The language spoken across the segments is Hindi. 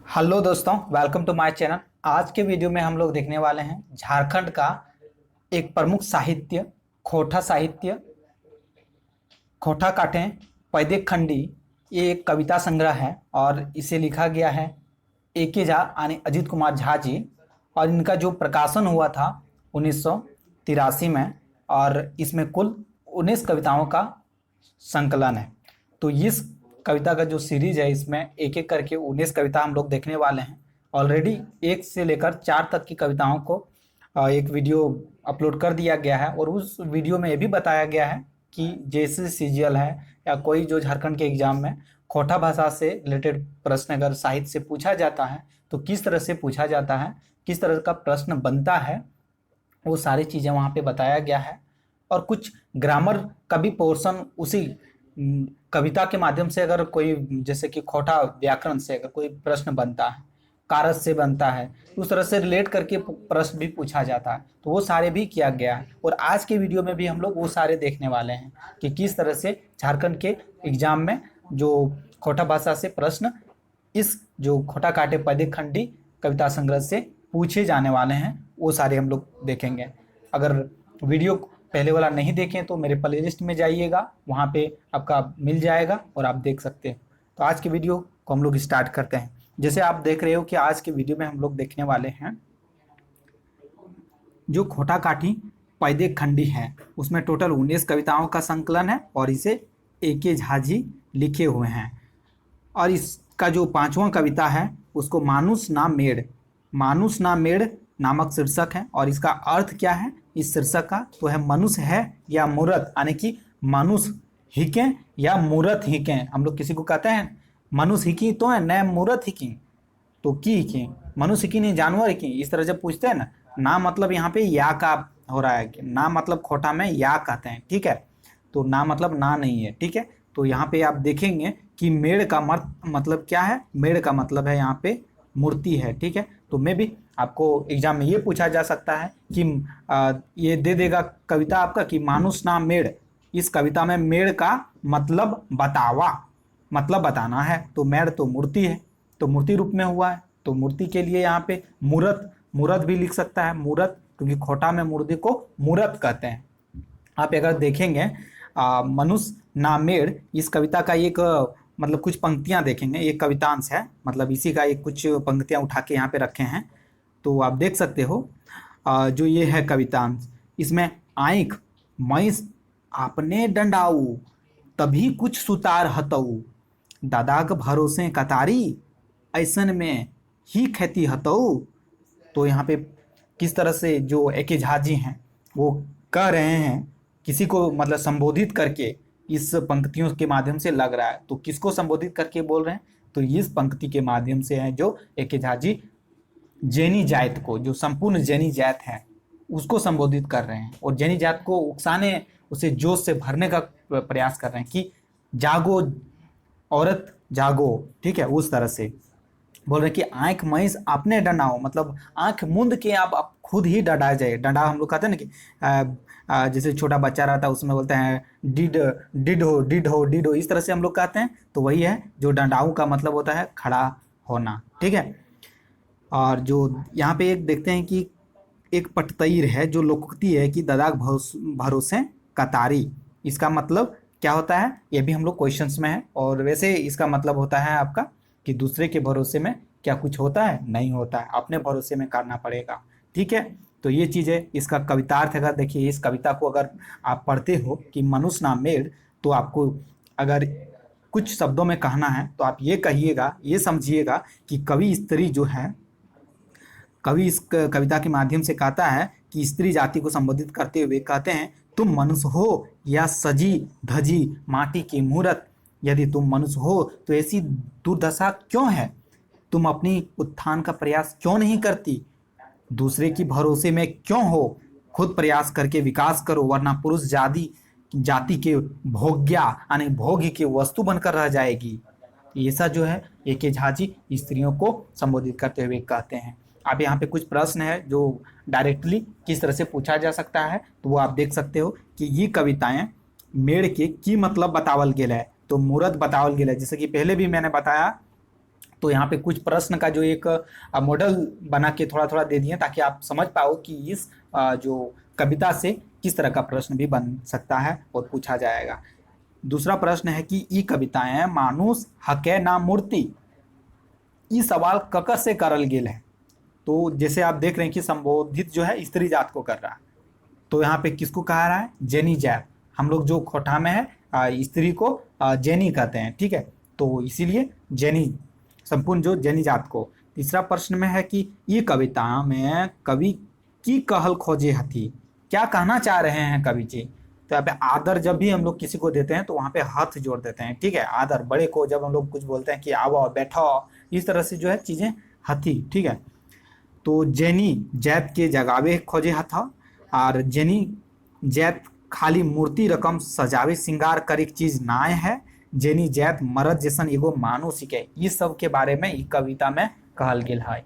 हेलो दोस्तों, वेलकम टू माय चैनल। आज के वीडियो में हम लोग देखने वाले हैं झारखंड का एक प्रमुख साहित्य खोटा साहित्य, खोटा काटें पैदे खंडी। ये एक कविता संग्रह है और इसे लिखा गया है ए.के. झा यानी अजीत कुमार झा जी। और इनका जो प्रकाशन हुआ था 1983 में, और इसमें कुल 19 कविताओं का संकलन है। तो इस कविता का जो सीरीज है, इसमें एक एक करके 19 कविता हम लोग देखने वाले हैं। ऑलरेडी 1 से लेकर 4 तक की कविताओं को एक वीडियो अपलोड कर दिया गया है, और उस वीडियो में ये भी बताया गया है कि जैसे सीजीएल है या कोई जो झारखंड के एग्जाम में खोटा भाषा से रिलेटेड प्रश्न अगर साहित्य से पूछा जाता है तो किस तरह से पूछा जाता है, किस तरह का प्रश्न बनता है, वो सारी चीज़ें वहाँ पे बताया गया है। और कुछ ग्रामर का भी पोर्शन उसी कविता के माध्यम से, अगर कोई जैसे कि खोटा व्याकरण से अगर कोई प्रश्न बनता है, कारज से बनता है, उस तरह से रिलेट करके प्रश्न भी पूछा जाता है, तो वो सारे भी किया गया है। और आज के वीडियो में भी हम लोग वो सारे देखने वाले हैं कि किस तरह से झारखंड के एग्जाम में जो खोटा भाषा से प्रश्न इस जो खोटा काटे पदे खंडी कविता संग्रह से पूछे जाने वाले हैं, वो सारे हम लोग देखेंगे। अगर वीडियो पहले वाला नहीं देखें तो मेरे प्लेलिस्ट में जाइएगा, वहाँ पे आपका मिल जाएगा और आप देख सकते हैं। तो आज के वीडियो को हम लोग स्टार्ट करते हैं। जैसे आप देख रहे हो कि आज के वीडियो में हम लोग देखने वाले हैं जो खोटा काठी पैदे खंडी है, उसमें टोटल 19 कविताओं का संकलन है और इसे ए.के. झा जी लिखे हुए हैं। और इसका जो 5वां कविता है उसको मानुष ना मेड़, मानुष ना मेड़ नामक शीर्षक है। और इसका अर्थ क्या है इस शीर्षक का, तो है मनुष्य है या मूर्त, यानी कि मनुष्य हिके या मूर्त हिके। हम लोग किसी को कहते हैं मनुष्य हिकी तो है न मूर्त हिकी, तो की हिकी, मनुष्य हिकी नहीं जानवर हिकी, इस तरह जब पूछते हैं ना मतलब यहाँ पे या का हो रहा है, ना मतलब खोटा में या कहते हैं, ठीक है। तो ना मतलब ना नहीं है, ठीक है। तो यहाँ पे आप देखेंगे कि मेड़ का मतलब क्या है, मेड़ का मतलब है यहाँ पे मूर्ति है, ठीक है। तो मैं भी आपको एग्जाम में ये पूछा जा सकता है कि ये दे देगा कविता आपका कि मानुष ना मेड़, इस कविता में मेड़ का मतलब बतावा, मतलब बताना है। तो मेड़ तो मूर्ति है, तो मूर्ति रूप में हुआ है, तो मूर्ति के लिए यहाँ पे मूर्त, मूर्त भी लिख सकता है, मूर्त, क्योंकि खोटा में मूर्ति को मूर्त कहते हैं। आप अगर देखेंगे मनुष्य नामेड़, इस कविता का एक मतलब कुछ पंक्तियां देखेंगे, एक कवितांश है, मतलब इसी का एक कुछ पंक्तियां उठा के यहाँ पे रखे हैं, तो आप देख सकते हो। जो ये है कवितांश, इसमें आँख मैस आपने डंडाऊ, तभी कुछ सुतार हतऊ, दादाक भरोसे कतारी, ऐसन में ही खेती हतऊ। तो यहाँ पे किस तरह से जो ए.के. झा जी हैं वो कह रहे हैं, किसी को मतलब संबोधित करके इस पंक्तियों के माध्यम से लग रहा है। तो किसको संबोधित करके बोल रहे हैं, तो इस पंक्ति के माध्यम से है जो ए.के. झा जी जैनी जात को, जो संपूर्ण जैनी जात है उसको संबोधित कर रहे हैं, और जैनी जात को उकसाने, उसे जोश से भरने का प्रयास कर रहे हैं कि जागो औरत जागो, ठीक है। उस तरह से बोल रहे कि आंख मैस आपने डंडाओ, मतलब आंख मूंद के आप खुद ही डंडा जाए। डंडा हम लोग कहते हैं ना कि जैसे छोटा बच्चा रहता है उसमें बोलते हैं डिड, डिड हो डिड हो डिड हो, इस तरह से हम लोग कहते हैं। तो वही है जो डंडाऊ का मतलब होता है खड़ा होना, ठीक है। और जो यहाँ पे एक देखते हैं कि एक पटतईर है जो लोकोक्ति है कि दादाक भरोसे कतारी, इसका मतलब क्या होता है ये भी हम लोग क्वेश्चंस में है। और वैसे इसका मतलब होता है आपका कि दूसरे के भरोसे में क्या कुछ होता है, नहीं होता है, अपने भरोसे में करना पड़ेगा, ठीक है। तो ये चीज़ है, इसका कवितार्थ अगर देखिए, इस कविता को अगर आप पढ़ते हो कि मनुष्य ना मेड़, तो आपको अगर कुछ शब्दों में कहना है तो आप ये कहिएगा, ये समझिएगा कि कवि स्त्री जो है, कवि इस कविता के माध्यम से कहता है कि स्त्री जाति को संबोधित करते हुए कहते हैं, तुम मनुष्य हो या सजी धजी माटी की मूरत, यदि तुम मनुष्य हो तो ऐसी दुर्दशा क्यों है, तुम अपनी उत्थान का प्रयास क्यों नहीं करती, दूसरे की भरोसे में क्यों हो, खुद प्रयास करके विकास करो, वरना पुरुष जाति के भोग्या यानी भोग्य की वस्तु बनकर रह जाएगी। ऐसा जो है ए.के. झा जी स्त्रियों को संबोधित करते हुए कहते हैं। आप यहाँ पे कुछ प्रश्न है जो डायरेक्टली किस तरह से पूछा जा सकता है, तो वो आप देख सकते हो कि ये कविताएं मेड़ के की मतलब बतावल गेल है, तो मूर्त बतावल गेल है, जैसे कि पहले भी मैंने बताया। तो यहाँ पे कुछ प्रश्न का जो एक मॉडल बना के थोड़ा थोड़ा दे दिए ताकि आप समझ पाओ कि इस जो कविता से किस तरह का प्रश्न भी बन सकता है और पूछा जाएगा। दूसरा प्रश्न है कि ई कविताएं मानुष हके ना मूर्ति, ई सवाल ककर से करल गेल है। तो जैसे आप देख रहे हैं कि संबोधित जो है स्त्री जात को कर रहा है, तो यहाँ पे किसको कहा रहा है, जेनी जात। हम लोग जो खोटा में है स्त्री को जेनी कहते हैं, ठीक है, तो इसीलिए जेनी, संपूर्ण जो जेनी जात को। तीसरा प्रश्न में है कि ये कविता में कवि की कहल खोजे हथी, क्या कहना चाह रहे हैं कवि जी। तो यहाँ पे आदर जब भी हम लोग किसी को देते हैं तो वहाँ पे हाथ जोड़ देते हैं, ठीक है, आदर बड़े को जब हम लोग कुछ बोलते हैं कि आओ बैठो, इस तरह से जो है चीजें हथी, ठीक है। तो जेनी जैत के जगावे खोजे हथा, और जेनी जैत खाली मूर्ति रकम सजावे श्रृंगार करे चीज नाय है, जेनी जैत मरद जैसन एगो मानुष के, ये सब के बारे में ई कविता में कहल गेल है।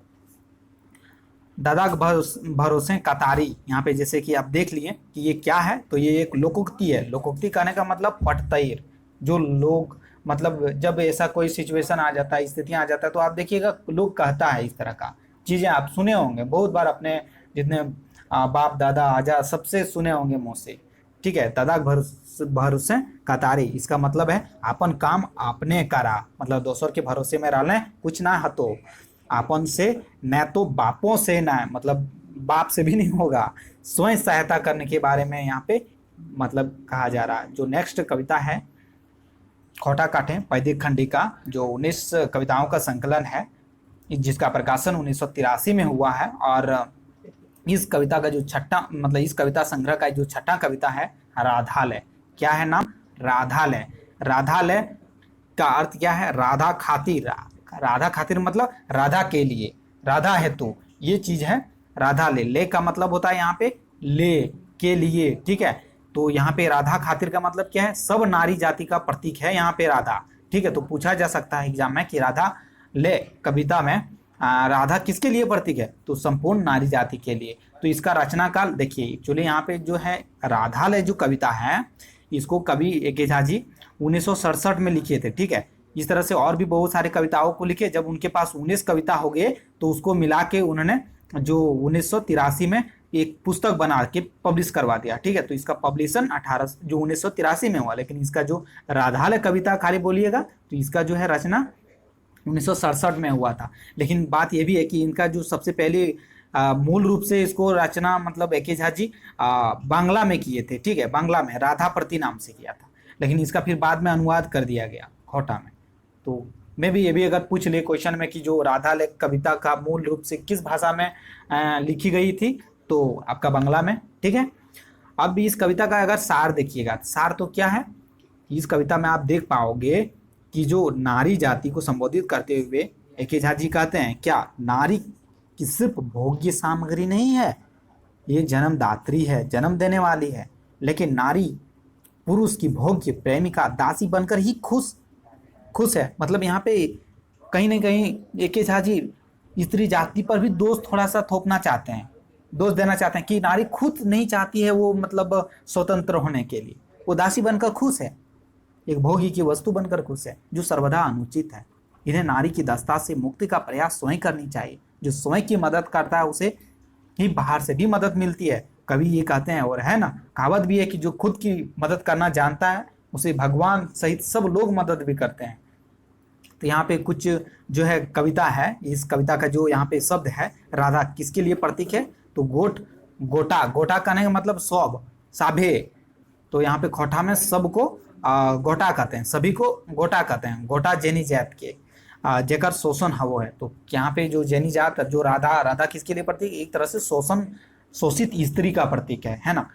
दादा के भरोसे कतारी, यहाँ पे जैसे कि आप देख लिए कि ये क्या है, तो ये एक लोकोक्ति है। लोकोक्ति कहने का मतलब पटतैर, जो लोग मतलब जब ऐसा कोई सिचुएशन आ जाता है, स्थितियां आ जाता है, तो आप देखिएगा लोग कहता है इस तरह का चीजें, आप सुने होंगे बहुत बार अपने जितने बाप दादा आजा सबसे सुने होंगे मुंह से, ठीक है। दादा के भरोसे कतारी, इसका मतलब है अपन काम आपने करा, मतलब दोसर के भरोसे में रहने कुछ ना हतो, आपन से न तो बापों से न, मतलब बाप से भी नहीं होगा, स्वयं सहायता करने के बारे में यहाँ पे मतलब कहा जा रहा है। जो नेक्स्ट कविता है खोटा काटे पैदिक खंडी का, जो 19 कविताओं का संकलन है, जिसका प्रकाशन 1983 में हुआ है। और इस कविता का जो छठा मतलब इस कविता संग्रह का जो छठा कविता है राधालय। क्या है नाम, राधालय। राधालय का अर्थ क्या है, राधा खातिर, राधा खातिर मतलब राधा के लिए, राधा हेतु, ये चीज है राधालय। ले का मतलब होता है यहाँ पे ले के लिए, ठीक है। तो यहाँ पे राधा खातिर का मतलब क्या है, सब नारी जाति का प्रतीक है यहाँ पे राधा, ठीक है। तो पूछा जा सकता है एग्जाम में कि राधा ले कविता में राधा किसके लिए प्रतीक है, तो संपूर्ण नारी जाति के लिए। तो इसका रचना काल देखिए, एक्चुअली यहाँ पे जो है राधालय जो कविता है, इसको कवि ए.के. झा जी 1967 में लिखे थे, ठीक है। इस तरह से और भी बहुत सारे कविताओं को लिखे। जब उनके पास 19 कविता हो गए तो उसको मिला के उन्होंने जो 1983 में एक पुस्तक बना के पब्लिश करवा दिया, ठीक है। तो इसका पब्लिशन 1983 में हुआ, लेकिन इसका जो राधालय कविता खाली बोलिएगा तो इसका जो है रचना 1967 में हुआ था। लेकिन बात यह भी है कि इनका जो सबसे पहले मूल रूप से इसको रचना मतलब ए.के. झा जी बांग्ला में किए थे, ठीक है, बांग्ला में राधा प्रति नाम से किया था, लेकिन इसका फिर बाद में अनुवाद कर दिया गया खोटा में। तो मैं भी ये भी अगर पूछ ले क्वेश्चन में कि जो राधालय कविता का मूल रूप से किस भाषा में लिखी गई थी, तो आपका बांग्ला में, ठीक है। अब इस कविता का अगर सार देखिएगा, सार तो क्या है, इस कविता में आप देख पाओगे कि जो नारी जाति को संबोधित करते हुए ए.के. झा जी कहते हैं क्या, नारी की सिर्फ भोग्य सामग्री नहीं है, ये जन्मदात्री है, जन्म देने वाली है, लेकिन नारी पुरुष की भोग्य प्रेमिका दासी बनकर ही खुश है। मतलब यहाँ पे कहीं ना कहीं ए.के. झा जी स्त्री जाति पर भी दोष थोड़ा सा थोपना चाहते हैं, दोष देना चाहते हैं कि नारी खुद नहीं चाहती है वो मतलब स्वतंत्र होने के लिए, वो दासी बनकर खुश है, एक भोगी की वस्तु बनकर खुश है, जो सर्वदा अनुचित है। इन्हें नारी की दस्ता से मुक्ति का प्रयास स्वयं करनी चाहिए। जो स्वयं की मदद करता है उसे ही बाहर से भी मदद मिलती है, कवि ये कहते हैं। और है ना, कहावत भी है कि जो खुद की मदद करना जानता है उसे भगवान सहित सब लोग मदद भी करते हैं। तो यहाँ पे कुछ जो है कविता है, इस कविता का जो यहाँ पे शब्द है राधा किसके लिए प्रतीक है, तो गोटा, गोटा कहने का मतलब सब, साभे। तो यहाँ पे खोटा में सबको गोटा कहते हैं, सभी को गोटा कहते हैं, गोटा जेनी जात के जेकर शोषण हवो है। तो यहाँ पे जो जेनी जात जो राधा किसके लिए प्रतीक, एक तरह से शोषित स्त्री का प्रतीक है ना।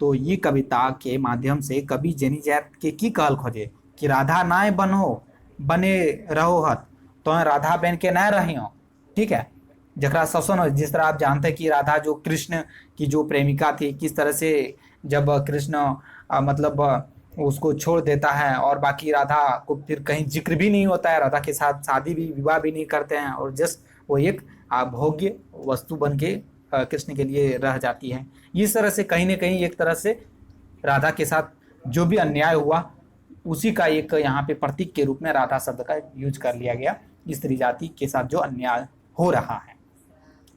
तो ये कविता के माध्यम से कवि जेनी जात के की कहल खोजे कि राधा नाय बने रहो हत, तो राधा बन के न रही हो, ठीक है, जकरा शोषण हो। जिस तरह आप जानते हैं कि राधा जो कृष्ण की जो प्रेमिका थी, किस तरह से जब कृष्ण मतलब उसको छोड़ देता है और बाकी राधा को फिर कहीं जिक्र भी नहीं होता है, राधा के साथ शादी भी विवाह भी नहीं करते हैं, और जस्ट वो एक भोग्य वस्तु बन के कृष्ण के लिए रह जाती है। इस तरह से कहीं ना कहीं एक तरह से राधा के साथ जो भी अन्याय हुआ उसी का एक यहाँ पे प्रतीक के रूप में राधा शब्द का यूज कर लिया गया। स्त्री जाति के साथ जो अन्याय हो रहा है।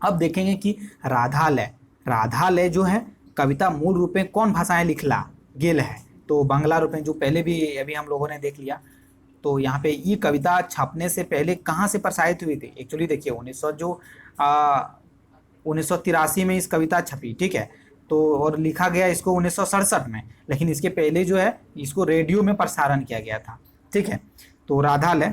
अब देखेंगे कि राधालय जो है कविता मूल रूप में कौन भाषाएं लिखला गेल है, तो बांग्ला रूप में, जो पहले भी अभी हम लोगों ने देख लिया। तो यहाँ पे ये कविता छपने से पहले कहाँ से प्रसारित हुई थी? एक्चुअली देखिए 1983 में इस कविता छपी, ठीक है। तो और लिखा गया इसको 1967 में, लेकिन इसके पहले जो है इसको रेडियो में प्रसारण किया गया था, ठीक है। तो राधालय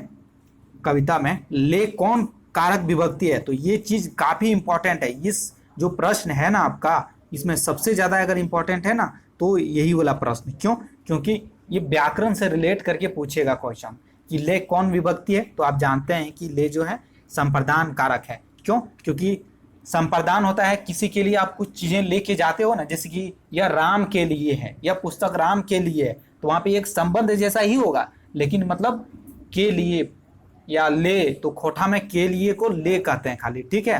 कविता में ले कौन कारक विभक्ति है, तो ये चीज काफी इंपॉर्टेंट है। इस जो प्रश्न है ना आपका, इसमें सबसे ज्यादा अगर इंपॉर्टेंट है ना तो यही वाला प्रश्न। क्यों? क्योंकि ये व्याकरण से रिलेट करके पूछेगा क्वेश्चन कि ले कौन विभक्ति है। तो आप जानते हैं कि ले जो है संप्रदान कारक है। क्यों? क्योंकि संप्रदान होता है किसी के लिए आप कुछ चीजें लेके जाते हो ना, जैसे कि यह राम के लिए है, यह पुस्तक राम के लिए है, तो वहां पे एक संबंध जैसा ही होगा, लेकिन मतलब के लिए या ले, तो खोटा में के लिए को ले कहते हैं खाली, ठीक है।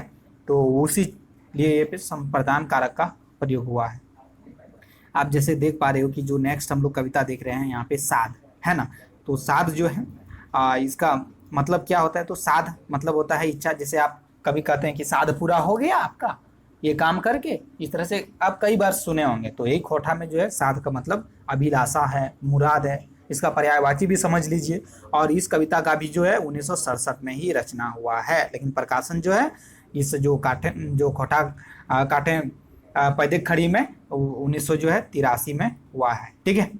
तो उसी लिए ये पे संप्रदान कारक का प्रयोग हुआ है। आप जैसे देख पा रहे हो कि जो नेक्स्ट हम लोग कविता देख रहे हैं यहाँ पे साध है ना। तो साध जो है इसका मतलब क्या होता है? तो साध मतलब होता है इच्छा। जैसे आप कभी कहते हैं कि साध पूरा हो गया आपका ये काम करके, इस तरह से आप कई बार सुने होंगे। तो यही खोटा में जो है साध का मतलब अभिलाषा है, मुराद है, इसका पर्यायवाची भी समझ लीजिए। और इस कविता का भी जो है 1967 में ही रचना हुआ है, लेकिन प्रकाशन जो है इस जो खोटा काटे पैदिक खड़ी में 1900 जो है 83 में हुआ है, ठीक है।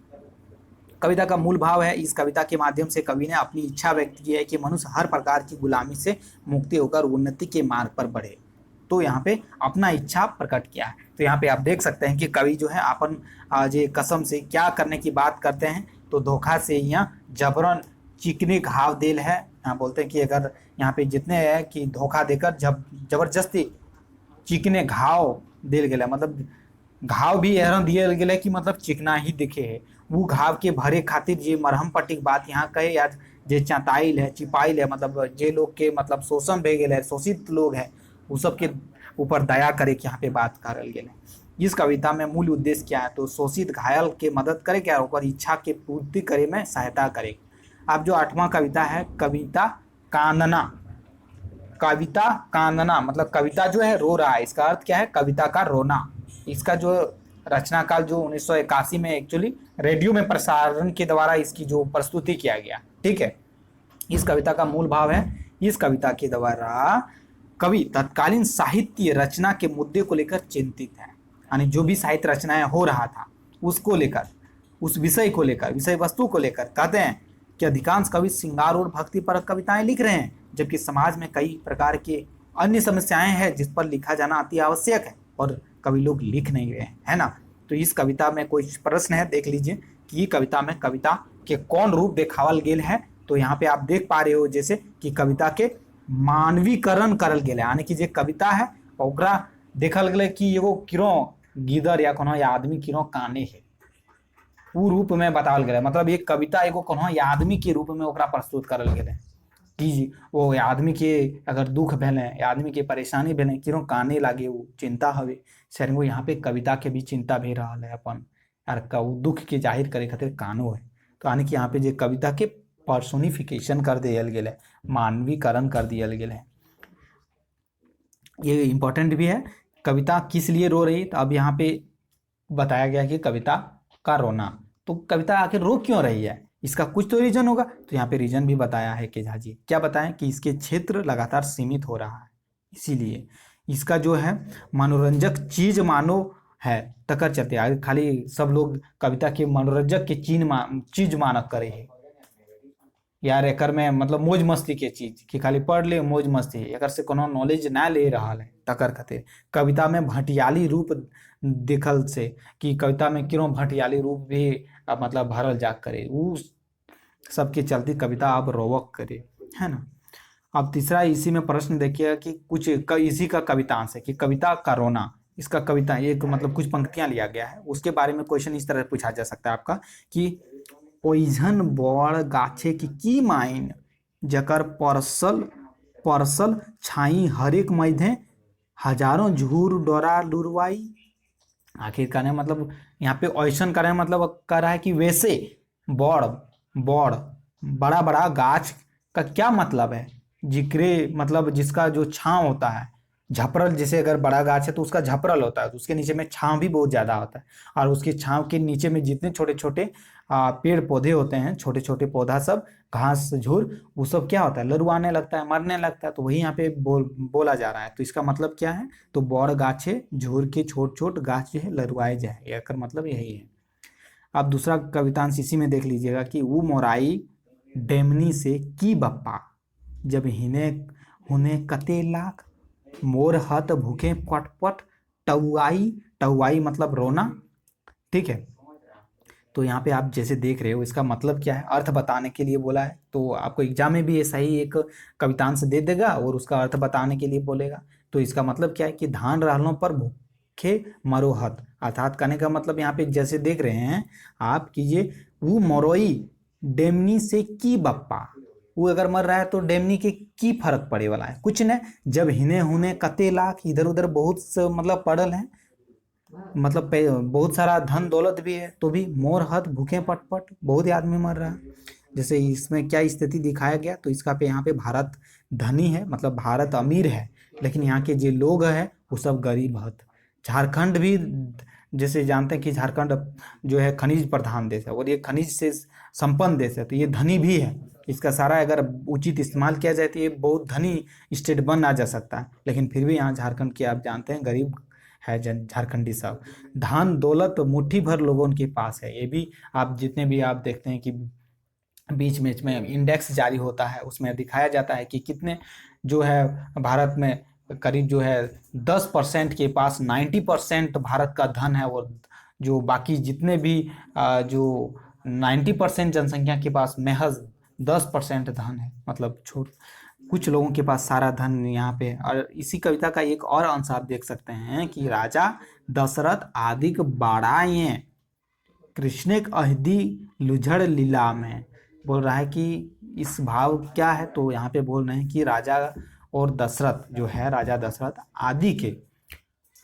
कविता का मूल भाव है, इस कविता के माध्यम से कवि ने अपनी इच्छा व्यक्त की है कि मनुष्य हर प्रकार की गुलामी से मुक्ति होकर उन्नति के मार्ग पर बढ़े। तो यहाँ पे अपना इच्छा प्रकट किया है। तो यहाँ पे आप देख सकते हैं कि कवि जो है अपन जे कसम से क्या करने की बात करते हैं, तो धोखा से यहाँ जबरन चिकने घाव देल है। यहाँ बोलते हैं कि अगर यहाँ पे जितने है कि धोखा देकर जबरदस्ती चिकने घाव देल गया, मतलब घाव भी एहरन दिए गए कि मतलब चिकना ही दिखे है, वो घाव के भरे खातिर जे मरहम पट्टी की बात यहाँ कहे, या जे चताइल है, चिपाइल है, मतलब जे लोग के मतलब शोषण भे गए है, शोषित लोग है, वो सब के ऊपर दया करे कि यहाँ पे बात करल गए। इस कविता में मूल उद्देश्य क्या है? तो शोषित घायल के मदद करे क्या, ऊपर इच्छा के पूर्ति करे में सहायता करे। अब जो 8वां कविता है कविता कानना। कविता कानना मतलब कविता जो है रो रहा है, इसका अर्थ क्या है? कविता का रोना। इसका जो रचना काल जो 1981 में एक्चुअली रेडियो में प्रसारण के द्वारा इसकी जो प्रस्तुति किया गया, ठीक है। इस कविता का मूल भाव है, इस कविता के द्वारा कवि तत्कालीन साहित्य रचना के मुद्दे को लेकर चिंतित है, यानी जो भी साहित्य रचनाएं हो रहा था उसको लेकर, उस विषय को लेकर, विषय वस्तु को लेकर। कहते हैं कि अधिकांश कवि श्रृंगार और भक्ति पर कविताएं लिख रहे हैं, जबकि समाज में कई प्रकार के अन्य समस्याएं हैं जिस पर लिखा जाना अति आवश्यक है, और कवि लोग लिख नहीं रहे हैं, है ना। तो इस कविता में कोई प्रश्न है, देख लीजिए कि ये कविता में कविता के कौन रूप देखावल गेल है। तो यहाँ पे आप देख पा रहे हो जैसे कि कविता के मानवीकरण करल गेल है, यानी कि जे कविता है ओकरा देखल गेल कि एगो किरो गिदर या कोनो आदमी किरो काने है, वो रूप में बतावल गेल है। मतलब एक कविता एगो कोनो आदमी के रूप में ओकरा प्रस्तुत करल गेल है कि वो आदमी के अगर दुख भेले, आदमी के परेशानी भेले, किरो काने लागे, वो चिंता हवे सर, वो यहाँ पे कविता के भी चिंता भी रहा है अपन यार का दुख के जाहिर करे खातिर कानो है। तो यानी कि यहाँ पे जो कविता के पर्सोनिफिकेशन कर दिया गेल है, मानवीकरण कर दिया गेल है। ये इम्पोर्टेंट भी है, कविता किस लिए रो रही। तो अब यहाँ पे बताया गया कि कविता का रोना, तो कविता आखिर रो क्यों रही है, इसका कुछ तो रीजन होगा। तो यहाँ पे रीजन भी बताया है कि झाजी क्या बताएं कि इसके क्षेत्र लगातार सीमित हो रहा है, इसीलिए इसका जो है मनोरंजक चीज मानो है तकर चलते आगे खाली सब लोग कविता के मनोरंजक के चीज मानक करे है यार, एकर में मतलब मौज मस्ती के चीज कि खाली पढ़ ले मौज मस्ती, एकर से कोनो नॉलेज ना ले रहा है तकर खातिर कविता में भटियाली रूप देखल से कि कविता में क्यों भटियाली रूप भी मतलब भरल जा करे, वो सबके चलते कविता अब रोवक करे, है ना। अब तीसरा इसी में प्रश्न देखिए कि कुछ इसी का कवितांश है कि कविता का रोना, इसका कविता एक मतलब कुछ पंक्तियां लिया गया है, उसके बारे में क्वेश्चन इस तरह पूछा जा सकता है आपका कि ओइझन बड़ गाछे की माइन जकर परसल छाई हरेक मैधे हजारों झूर डोरा लुरवाई। आखिर कहने मतलब यहाँ पे ऐसन करे मतलब कह रहा है कि वैसे बड़ बड़ा बड़ा गाछ का क्या मतलब है जिक्रे मतलब जिसका जो छांव होता है, झपरल, जैसे अगर बड़ा गाछ है तो उसका झपरल होता है, तो उसके नीचे में छांव भी बहुत ज़्यादा होता है। और उसके छांव के नीचे में जितने छोटे छोटे पेड़ पौधे होते हैं, छोटे छोटे पौधा सब, घास झूर, वो सब क्या होता है, लरुआने लगता है, मरने लगता है। तो वही यहाँ पे बोला जा रहा है। तो इसका मतलब क्या है, तो बड़ गाछे झूर के छोट छोट गाछ जो है लरुआए जाए, इसका मतलब यही है। अब दूसरा कवितांश इसी में देख लीजिएगा कि वो मोराई डेमनी से की बप्पा, जब हिने हुने कते लाख, मोर हत भूखे पटपट, टउआई, टउआई मतलब रोना। ठीक है, तो यहाँ पे आप जैसे देख रहे हो, इसका मतलब क्या है, अर्थ बताने के लिए बोला है। तो आपको एग्जाम में भी ऐसा ही एक कवितांश दे देगा और उसका अर्थ बताने के लिए बोलेगा। तो इसका मतलब क्या है कि धान रहलों पर भूखे मरोहत, अर्थात कहने का मतलब यहाँ पे जैसे देख रहे हैं आप कीजिए, वो मोरोई डेमनी से की बप्पा, वो अगर मर रहा है तो डेमनी के की फर्क पड़े वाला है, कुछ न। जब हिने हुने कते लाख, इधर उधर बहुत मतलब पड़ल है, मतलब बहुत सारा धन दौलत भी है, तो भी मोर हत भूखे पटपट, बहुत ही आदमी मर रहा है। जैसे इसमें क्या स्थिति दिखाया गया, तो इसका पे यहाँ पे भारत धनी है, मतलब भारत अमीर है, लेकिन यहाँ के जो लोग हैं वो सब गरीब हत। झारखंड भी जैसे जानते हैं कि झारखंड जो है खनिज प्रधान देश है, और ये खनिज से संपन्न देश है, तो ये धनी भी है। इसका सारा अगर उचित इस्तेमाल किया जाए तो ये बहुत धनी स्टेट बन आ जा सकता है, लेकिन फिर भी यहाँ झारखंड के आप जानते हैं गरीब है झारखंडी साहब। धान दौलत मुट्ठी भर लोगों के पास है, ये भी आप जितने भी आप देखते हैं कि बीच बीच में इंडेक्स जारी होता है, उसमें दिखाया जाता है कि कितने जो है भारत में करीब जो है 10% के पास 90% भारत का धन है, और जो बाकी जितने भी जो 90% जनसंख्या के पास महज 10% धन है, मतलब छोट कुछ लोगों के पास सारा धन यहाँ पे। और इसी कविता का एक और अंश आप देख सकते हैं कि राजा दशरथ आदिक बाड़ाए कृष्णिक अहदी लुझड़ लीला में, बोल रहा है कि इस भाव क्या है, तो यहाँ पे बोल रहे हैं कि राजा और दशरथ जो है, राजा दशरथ आदि के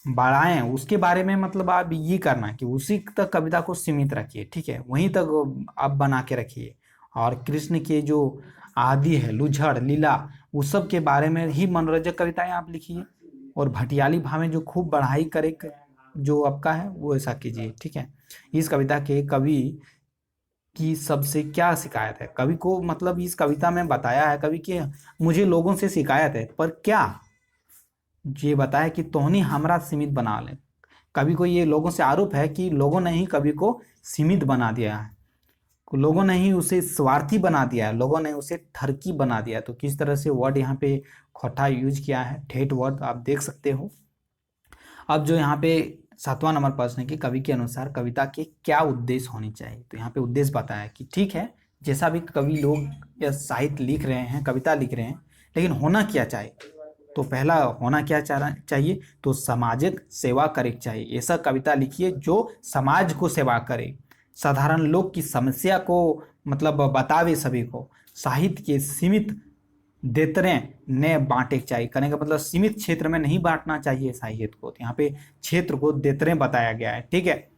बढ़ाएं उसके बारे में, मतलब आप ये करना कि उसी तक कविता को सीमित रखिए, ठीक है, वहीं तक आप बना के रखिए। और कृष्ण के जो आदि है, लुझड़ लीला, उस सब के बारे में ही मनोरंजक कविताएं आप लिखिए। और भटियाली भावें जो खूब बढ़ाई करे जो आपका है, वो ऐसा कीजिए, ठीक है। इस कविता के कवि की सबसे क्या शिकायत है, कवि को मतलब इस कविता में बताया है कवि कि मुझे लोगों से शिकायत है, पर क्या ये बताया कि तोहनी हमरा सीमित बना ले। कवि को ये लोगों से आरोप है कि लोगों ने ही कवि को सीमित बना दिया है, लोगों ने ही उसे स्वार्थी बना दिया है, लोगों ने उसे ठरकी बना दिया है। तो किस तरह से वर्ड यहाँ पे खोटा यूज किया है, ठेठ वर्ड आप देख सकते हो। अब जो यहाँ पे 7वां नंबर प्रश्न है कि कवि के अनुसार कविता के क्या उद्देश्य होनी चाहिए। तो यहाँ पे उद्देश्य बताया कि ठीक है, जैसा भी कवि लोग या साहित्य लिख रहे हैं, कविता लिख रहे हैं, लेकिन होना क्या चाहिए। तो पहला होना क्या चाहिए, तो सामाजिक सेवा करे चाहिए। ऐसा कविता लिखिए जो समाज को सेवा करे, साधारण लोग की समस्या को मतलब बतावे सभी को। साहित्य के सीमित देतरे ने बांटे चाहिए, कहने का मतलब सीमित क्षेत्र में नहीं बांटना चाहिए साहित्य को। तो यहाँ पे क्षेत्र को देतरे बताया गया है, ठीक है।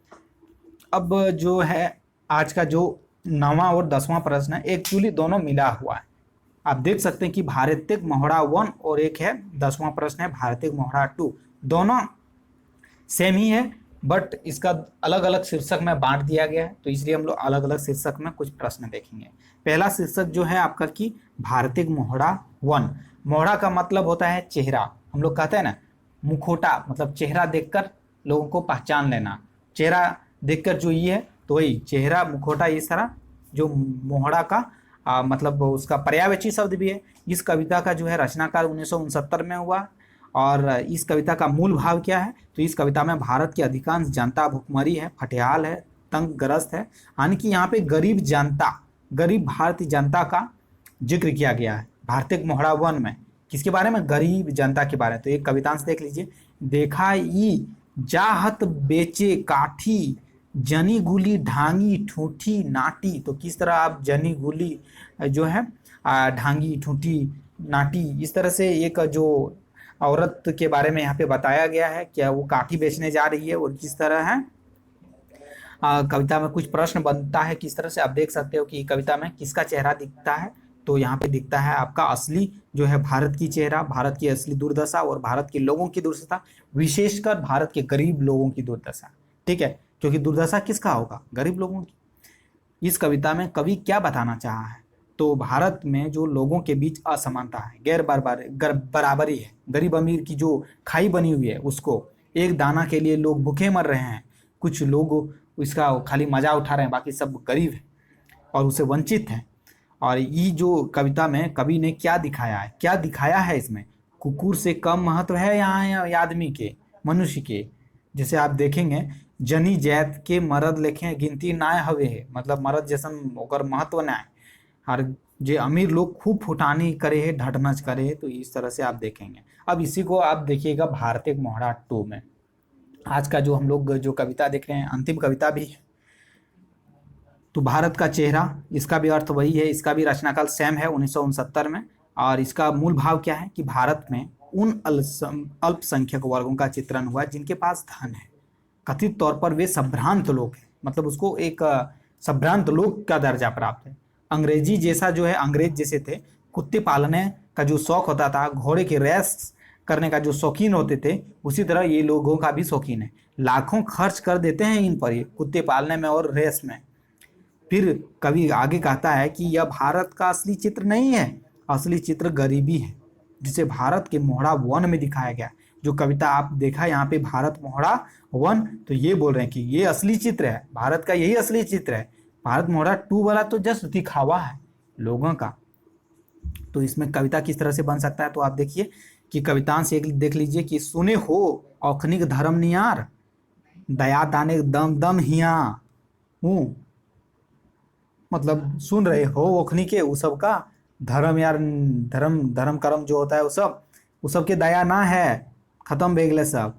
अब जो है आज का जो 9वां और 10वां प्रश्न है, एक्चुअली दोनों मिला हुआ है। आप देख सकते हैं कि भारतीय मोहरा 1 और एक है 10वां प्रश्न है भारतीय मोहरा 2, दोनों सेम ही है, बट इसका अलग अलग शीर्षक में बांट दिया गया है, तो इसलिए हम लोग अलग अलग शीर्षक में कुछ प्रश्न देखेंगे। पहला शीर्षक जो है आपका कि भारतीय मोहरा 1। मोहरा का मतलब होता है चेहरा, हम लोग कहते हैं ना मुखोटा, मतलब चेहरा देखकर लोगों को पहचान लेना, चेहरा देखकर जो ये है तो वही चेहरा मुखोटा, इस तरह जो मोहरा का मतलब उसका पर्यायवाची शब्द भी है। इस कविता का जो है रचनाकार 1969 में हुआ। और इस कविता का मूल भाव क्या है, तो इस कविता में भारत की अधिकांश जनता भुखमरी है, फटेहाल है, तंगग्रस्त है, यानी कि यहाँ पे गरीब जनता, गरीब भारतीय जनता का जिक्र किया गया है भारतीय मोहरा 1 में। किसके बारे में, गरीब जनता के बारे में। तो एक कवितांश देख लीजिए, देखा ई जाहत बेचे काठी, जनी गुली ढांगी ठूठी नाटी। तो किस तरह आप जनी गुली जो है ढांगी ठूठी नाटी, इस तरह से एक जो औरत के बारे में यहाँ पे बताया गया है, क्या वो काठी बेचने जा रही है और किस तरह है। कविता में कुछ प्रश्न बनता है किस तरह से, आप देख सकते हो कि कविता में किसका चेहरा दिखता है, तो यहाँ पे दिखता है आपका असली जो है भारत की चेहरा, भारत की असली दुर्दशा और भारत के लोगों की दुर्दशा, विशेषकर भारत के गरीब लोगों की दुर्दशा। ठीक है, क्योंकि दुर्दशा किसका होगा? गरीब लोगों की। इस कविता में कवि क्या बताना चाहा है? तो भारत में जो लोगों के बीच असमानता है, बराबरी है, गरीब अमीर की जो खाई बनी हुई है, उसको एक दाना के लिए लोग भूखे मर रहे हैं, कुछ लोग इसका खाली मजा उठा रहे हैं, बाकी सब गरीब हैं और उसे वंचित हैं। और ये जो कविता में कवि ने क्या दिखाया है, क्या दिखाया है इसमें? कुकुर से कम महत्व है यहाँ या आदमी के, मनुष्य के? जैसे आप देखेंगे, जनी जैत के मरद लेखे गिनती ना हवे है, मतलब मरद जैसन ओकर महत्व ना है। और जे अमीर लोग खूब फुटानी करे है, ढटनच करे है, तो इस तरह से आप देखेंगे। अब इसी को आप देखिएगा भारत एक मोहरा 2 में। आज का जो हम लोग जो कविता देख रहे हैं, अंतिम कविता भी है। तो भारत का चेहरा, इसका भी अर्थ वही है, इसका भी रचनाकाल सेम है 1969 में। और इसका मूल भाव क्या है कि भारत में उन अल्पसंख्यक वर्गों का चित्रण हुआ जिनके पास धन है। कथित तौर पर वे संभ्रांत लोग हैं, मतलब उसको एक संभ्रांत लोग का दर्जा प्राप्त है। अंग्रेजी जैसा जो है, अंग्रेज जैसे थे, कुत्ते पालने का जो शौक होता था, घोड़े के रेस करने का जो शौकीन होते थे, उसी तरह ये लोगों का भी शौकीन है। लाखों खर्च कर देते हैं इन पर, ये कुत्ते पालने में और रेस में। फिर कवि आगे कहता है कि यह भारत का असली चित्र नहीं है, असली चित्र गरीबी है, जिसे भारत के मोहरा 1 में दिखाया गया। जो कविता आप देखा यहाँ पे, भारत मोहरा 1, तो ये बोल रहे हैं कि ये असली चित्र है, भारत का यही असली चित्र है। भारत मोहरा 2 वाला तो जस्ट दिखावा है लोगों का। तो इसमें कविता किस तरह से बन सकता है, तो आप देखिए कि कवितांश एक देख लीजिए कि सुने हो औखनिक धर्म नियार, दया दाने दम दम हिया हूँ, मतलब सुन रहे हो ओखनी के वो सब का धर्म यार, धर्म धर्म कर्म जो होता है वो सब के दया ना है, खत्म बेगले सब।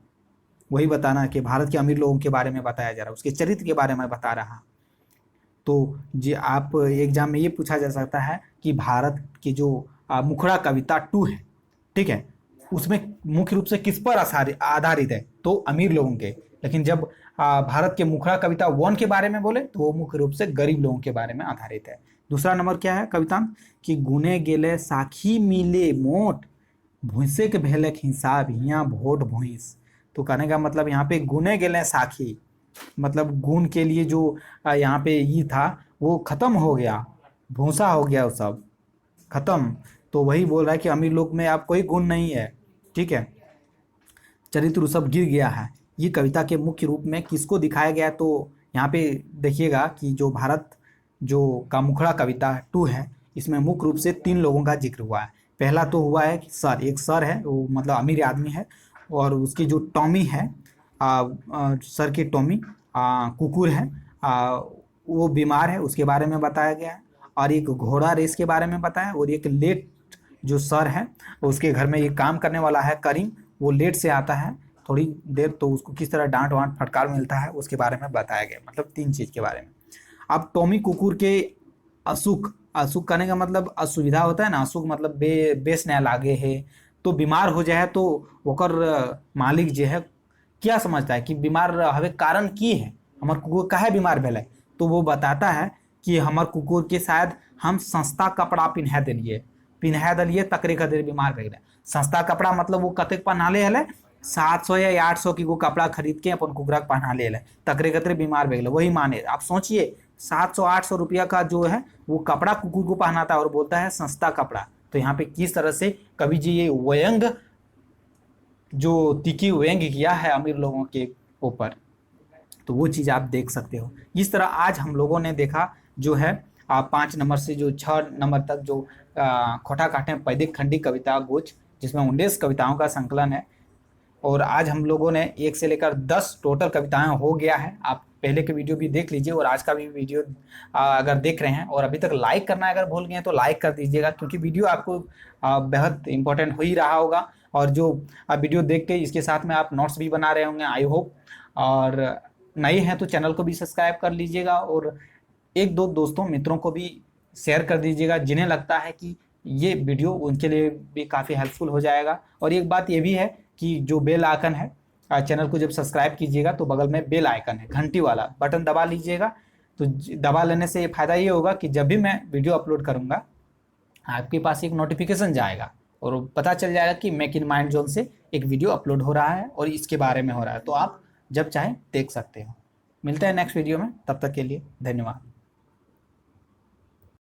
वही बताना कि भारत के अमीर लोगों के बारे में बताया जा रहा है, उसके चरित्र के बारे में बता रहा। तो जी आप एग्जाम में ये पूछा जा सकता है कि भारत की जो मुखड़ा कविता 2 है, ठीक है, उसमें मुख्य रूप से किस पर आधारित है? तो अमीर लोगों के। लेकिन जब भारत के मुखड़ा कविता 1 के बारे में बोले तो वो मुख्य रूप से गरीब लोगों के बारे में आधारित है। दूसरा नंबर क्या है कविता कि गुने गेले साखी मिले मोट, भूसे के भेलक हिसाब हिया भोट भूस। तो कहने का मतलब यहाँ पे गुने गेले साखी, मतलब गुण के लिए जो यहाँ पे ये था वो खत्म हो गया, भूसा हो गया, वो सब खत्म। तो वही बोल रहा है कि अमीर लोग में अब कोई गुण नहीं है, ठीक है, चरित्र सब गिर गया है। ये कविता के मुख्य रूप में किसको दिखाया गया है? तो यहाँ पे देखिएगा कि जो भारत जो का मुखड़ा कविता 2 है, इसमें मुख्य रूप से 3 लोगों का जिक्र हुआ है। पहला तो हुआ है कि सर, एक सर है, वो मतलब अमीर आदमी है, और उसकी जो टॉमी है, सर की टॉमी कुकुर है, वो बीमार है, उसके बारे में बताया गया है। और एक घोड़ा रेस के बारे में बताया, और एक लेट जो सर है, उसके घर में ये काम करने वाला है करीम, वो लेट से आता है थोड़ी देर, तो उसको किस तरह डांट वांट फटकार मिलता है उसके बारे में बताया गया, मतलब 3 चीज़ के बारे में। अब टॉमी कुकुर के असुख, असुख कहने का मतलब असुविधा होता है ना, असुख मतलब बेस नया लागे है, तो बीमार हो जाए तो ओकर मालिक जो है क्या समझता है कि बीमार हवे कारण की है, हमार कुकुर काहे बीमार भेले? तो वो बताता है कि हमार कुकुर के शायद हम सस्ता कपड़ा पिन्हा दिलिए तकरे खातिर बीमार भे गए। सस्ता कपड़ा मतलब वो कतेक पहनाले हले, 700 या 800 की वो कपड़ा खरीद के अपन कुकुरा के पहना ले तकरे खतरे बीमार भे गए, वही माने। आप सोचिए 700-800 रुपया का जो है वो कपड़ा कुकुर को पहनाता है और बोलता है सस्ता कपड़ा। तो यहाँ पे किस तरह से कवि जी ये व्यंग, जो तीखी व्यंग किया है अमीर लोगों के ऊपर, तो वो चीज़ आप देख सकते हो। इस तरह आज हम लोगों ने देखा जो है 5 नंबर से जो 6 नंबर तक जो खोटा काटे पैदिक खंडी कविता गुच्छ, जिसमें 19 कविताओं का संकलन है। और आज हम लोगों ने 1 से लेकर 10 टोटल कविताएं हो गया है। आप पहले के वीडियो भी देख लीजिए और आज का भी वीडियो अगर देख रहे हैं और अभी तक लाइक करना अगर भूल गए हैं तो लाइक कर दीजिएगा, क्योंकि वीडियो आपको बेहद इंपॉर्टेंट हो ही रहा होगा। और जो वीडियो देख के इसके साथ में आप नोट्स भी बना रहे होंगे आई होप। और नए हैं तो चैनल को भी सब्सक्राइब कर लीजिएगा और 1-2 दोस्तों मित्रों को भी शेयर कर दीजिएगा जिन्हें लगता है कि ये वीडियो उनके लिए भी काफ़ी हेल्पफुल हो जाएगा। और एक बात ये भी है कि जो बेल आइकन है, चैनल को जब सब्सक्राइब कीजिएगा तो बगल में बेल आइकन है, घंटी वाला बटन दबा लीजिएगा। तो दबा लेने से फ़ायदा ये होगा कि जब भी मैं वीडियो अपलोड करूँगा आपके पास एक नोटिफिकेशन जाएगा और पता चल जाएगा कि मेक इन माइंड जोन से एक वीडियो अपलोड हो रहा है और इसके बारे में हो रहा है, तो आप जब चाहें देख सकते हो। मिलते हैं नेक्स्ट वीडियो में, तब तक के लिए धन्यवाद।